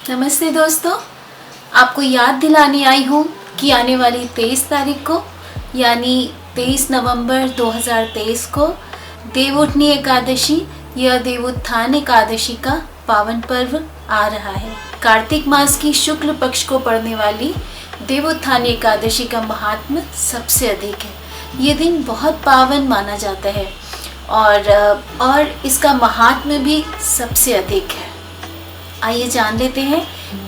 नमस्ते दोस्तों, आपको याद दिलाने आई हूँ कि आने वाली 23 तारीख को यानी 23 नवंबर 2023 को देवउठनी एकादशी या देवोत्थान एकादशी का पावन पर्व आ रहा है। कार्तिक मास की शुक्ल पक्ष को पड़ने वाली देवोत्थान एकादशी का महात्म्य सबसे अधिक है। ये दिन बहुत पावन माना जाता है और इसका महात्म्य भी सबसे अधिक है। आइए जान लेते हैं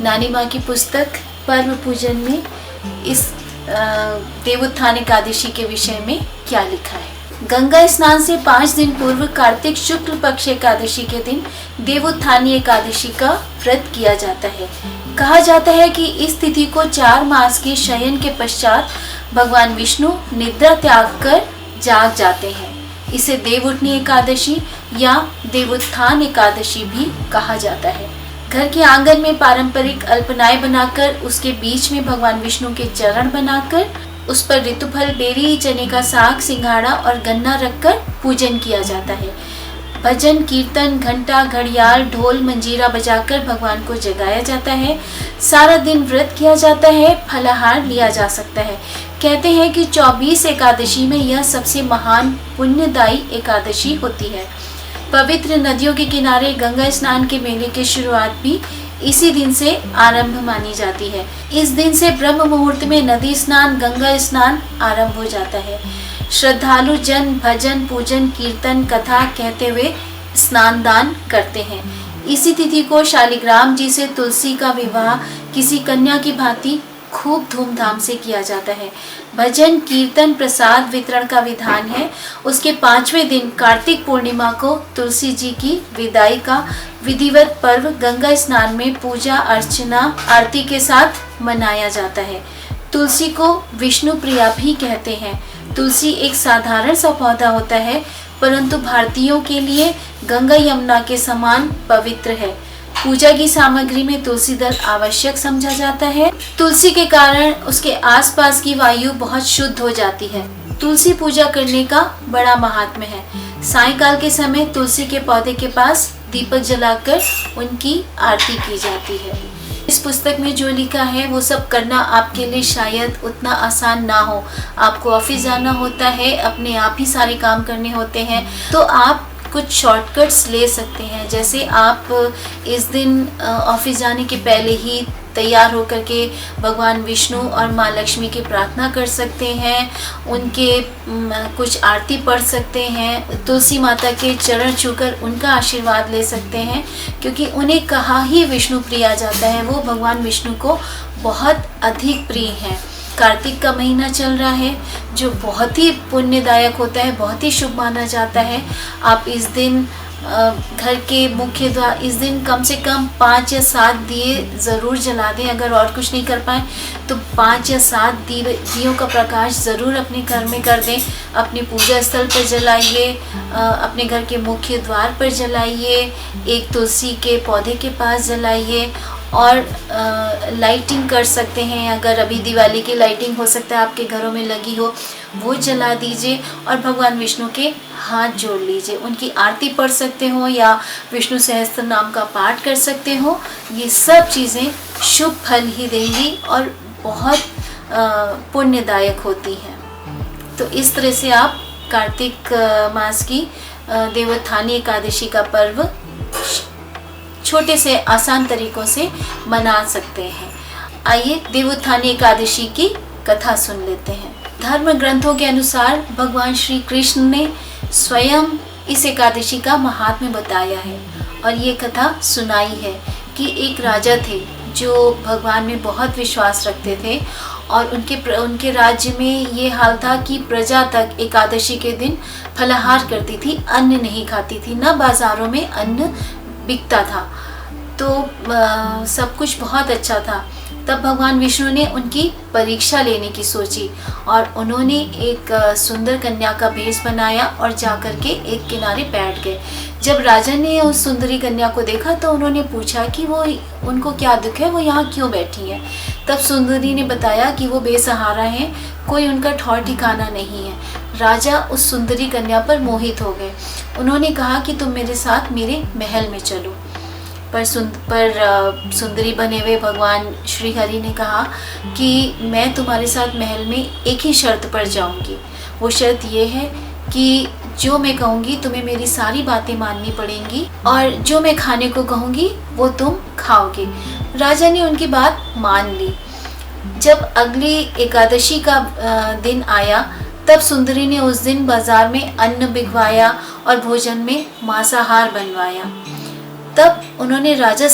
नानी माँ की पुस्तक पर्व पूजन में इस देवोत्थान एकादशी के विषय में क्या लिखा है। गंगा स्नान से 5 दिन पूर्व कार्तिक शुक्ल पक्ष एकादशी के दिन देवोत्थानी एकादशी का व्रत किया जाता है। कहा जाता है कि इस तिथि को 4 मास के शयन के पश्चात भगवान विष्णु निद्रा त्याग कर जाग जाते हैं। इसे देवउठनी एकादशी या देवोत्थान एकादशी भी कहा जाता है। घर के आंगन में पारंपरिक अल्पनाएं बनाकर उसके बीच में भगवान विष्णु के चरण बनाकर उस पर ऋतुफल, बेरी, चने का साग, सिंघाड़ा और गन्ना रखकर पूजन किया जाता है। भजन, कीर्तन, घंटा, घड़ियाल, ढोल, मंजीरा बजाकर भगवान को जगाया जाता है। सारा दिन व्रत किया जाता है। फलाहार लिया जा सकता है। कहते हैं कि 24 एकादशी में यह सबसे महान पुण्यदायी एकादशी होती है। पवित्र नदियों के किनारे गंगा स्नान के मेले की शुरुआत भी इसी दिन से आरंभ मानी जाती है। इस दिन से ब्रह्म मुहूर्त में नदी स्नान, गंगा स्नान आरंभ हो जाता है। श्रद्धालु जन भजन, पूजन, कीर्तन, कथा कहते हुए स्नान दान करते हैं। इसी तिथि को शालिग्राम जी से तुलसी का विवाह किसी कन्या की भांति खूब धूमधाम से किया जाता है। भजन, कीर्तन, प्रसाद वितरण का विधान है। उसके 5वें दिन कार्तिक पूर्णिमा को तुलसी जी की विदाई का विधिवत पर्व गंगा स्नान में पूजा अर्चना आरती के साथ मनाया जाता है। तुलसी को विष्णु प्रिया भी कहते हैं। तुलसी एक साधारण सा पौधा होता है, परंतु भारतीयों के लिए गंगा यमुना के समान पवित्र है। पूजा की सामग्री में तुलसी दल आवश्यक समझा जाता है। तुलसी के कारण उसके आसपास की वायु बहुत शुद्ध हो जाती है। तुलसी पूजा करने का बड़ा महात्म्य है। सायंकाल के समय तुलसी के पौधे के पास दीपक जलाकर उनकी आरती की जाती है। इस पुस्तक में जो लिखा है वो सब करना आपके लिए शायद उतना आसान ना हो। आपको ऑफिस जाना होता है, अपने आप ही सारे काम करने होते हैं, तो आप कुछ शॉर्टकट्स ले सकते हैं। जैसे आप इस दिन ऑफिस जाने के पहले ही तैयार होकर के भगवान विष्णु और माँ लक्ष्मी की प्रार्थना कर सकते हैं, उनके कुछ आरती पढ़ सकते हैं, तुलसी माता के चरण छूकर उनका आशीर्वाद ले सकते हैं, क्योंकि उन्हें कहा ही विष्णु प्रिया जाता है। वो भगवान विष्णु को बहुत अधिक प्रिय हैं। कार्तिक का महीना चल रहा है जो बहुत ही पुण्यदायक होता है, बहुत ही शुभ माना जाता है। आप इस दिन घर के मुख्य द्वार इस दिन कम से कम 5 या 7 दिए ज़रूर जला दें। अगर और कुछ नहीं कर पाए तो 5 या 7 दियों का प्रकाश ज़रूर अपने घर में कर दें। अपने पूजा स्थल पर जलाइए, अपने घर के मुख्य द्वार पर जलाइए, एक तुलसी के पौधे के पास जलाइए और लाइटिंग कर सकते हैं। अगर अभी दिवाली की लाइटिंग हो सकता है आपके घरों में लगी हो, वो जला दीजिए और भगवान विष्णु के हाथ जोड़ लीजिए। उनकी आरती पढ़ सकते हो या विष्णु सहस्त्र नाम का पाठ कर सकते हो। ये सब चीज़ें शुभ फल ही देंगी और बहुत पुण्यदायक होती हैं। तो इस तरह से आप कार्तिक मास की देवोत्थानी एकादशी का पर्व छोटे से आसान तरीकों से मना सकते हैं। आइए देवोत्थानी एकादशी की कथा सुन लेते हैं। धर्म ग्रंथों के अनुसार भगवान श्री कृष्ण ने स्वयं इस एकादशी का महात्म्य बताया है और ये कथा सुनाई है कि एक राजा थे जो भगवान में बहुत विश्वास रखते थे और उनके राज्य में ये हाल था कि प्रजा तक एकादशी के दिन फलाहार करती थी, अन्न नहीं खाती थी, न बाजारों में अन्न बिकता था। तो सब कुछ बहुत अच्छा था। तब भगवान विष्णु ने उनकी परीक्षा लेने की सोची और उन्होंने एक सुंदर कन्या का भेष बनाया और जाकर के एक किनारे बैठ गए। जब राजा ने उस सुंदरी कन्या को देखा तो उन्होंने पूछा कि वो उनको क्या दुख है, वो यहाँ क्यों बैठी है। तब सुंदरी ने बताया कि वो बेसहारा हैं, कोई उनका ठौर ठिकाना नहीं है। राजा उस सुंदरी कन्या पर मोहित हो गए। उन्होंने कहा कि तुम मेरे साथ मेरे महल में चलो। पर सुंदरी बने हुए भगवान श्री हरि ने कहा कि मैं तुम्हारे साथ महल में एक ही शर्त पर जाऊंगी। वो शर्त ये है कि जो मैं कहूँगी तुम्हें मेरी सारी बातें माननी पड़ेंगी और जो मैं खाने को कहूँगी वो तुम खाओगे। राजा ने उनकी बात मान ली। जब अगली एकादशी का दिन आया तब सुंदरी ने उस दिन बाजार में अन्न बिकवाया और भोजन में मांसाहार बनवाया। तब उन्होंने राजा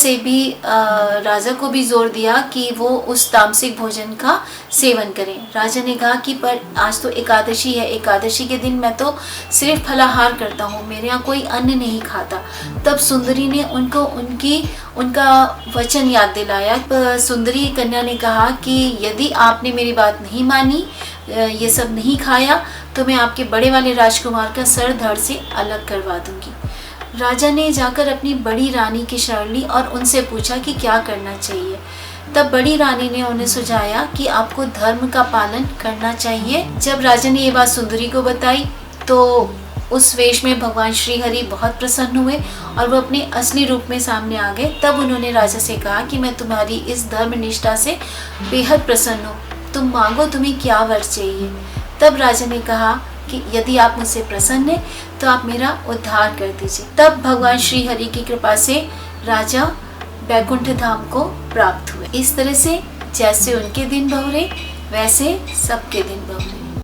को भी जोर दिया कि वो उस तामसिक भोजन का सेवन करें। राजा ने कहा कि पर आज तो एकादशी है, एकादशी के दिन मैं तो सिर्फ फलाहार करता हूँ, मेरे यहाँ कोई अन्न नहीं खाता। तब सुंदरी ने उनका वचन याद दिलाया। सुंदरी कन्या ने कहा कि यदि आपने मेरी बात नहीं मानी, ये सब नहीं खाया, तो मैं आपके बड़े वाले राजकुमार का सर धड़ से अलग करवा दूंगी। राजा ने जाकर अपनी बड़ी रानी की शरण ली और उनसे पूछा कि क्या करना चाहिए। तब बड़ी रानी ने उन्हें सुझाया कि आपको धर्म का पालन करना चाहिए। जब राजा ने ये बात सुंदरी को बताई तो उस वेश में भगवान श्री हरि बहुत प्रसन्न हुए और वो अपने असली रूप में सामने आ गए। तब उन्होंने राजा से कहा कि मैं तुम्हारी इस धर्म निष्ठा से बेहद प्रसन्न हूँ, तुम मांगो तुम्हें क्या वर चाहिए। तब राजा ने कहा कि यदि आप मुझसे प्रसन्न हैं तो आप मेरा उद्धार कर दीजिए। तब भगवान श्री हरि की कृपा से राजा बैकुंठ धाम को प्राप्त हुए। इस तरह से जैसे उनके दिन बहुरे वैसे सबके दिन बहुरे।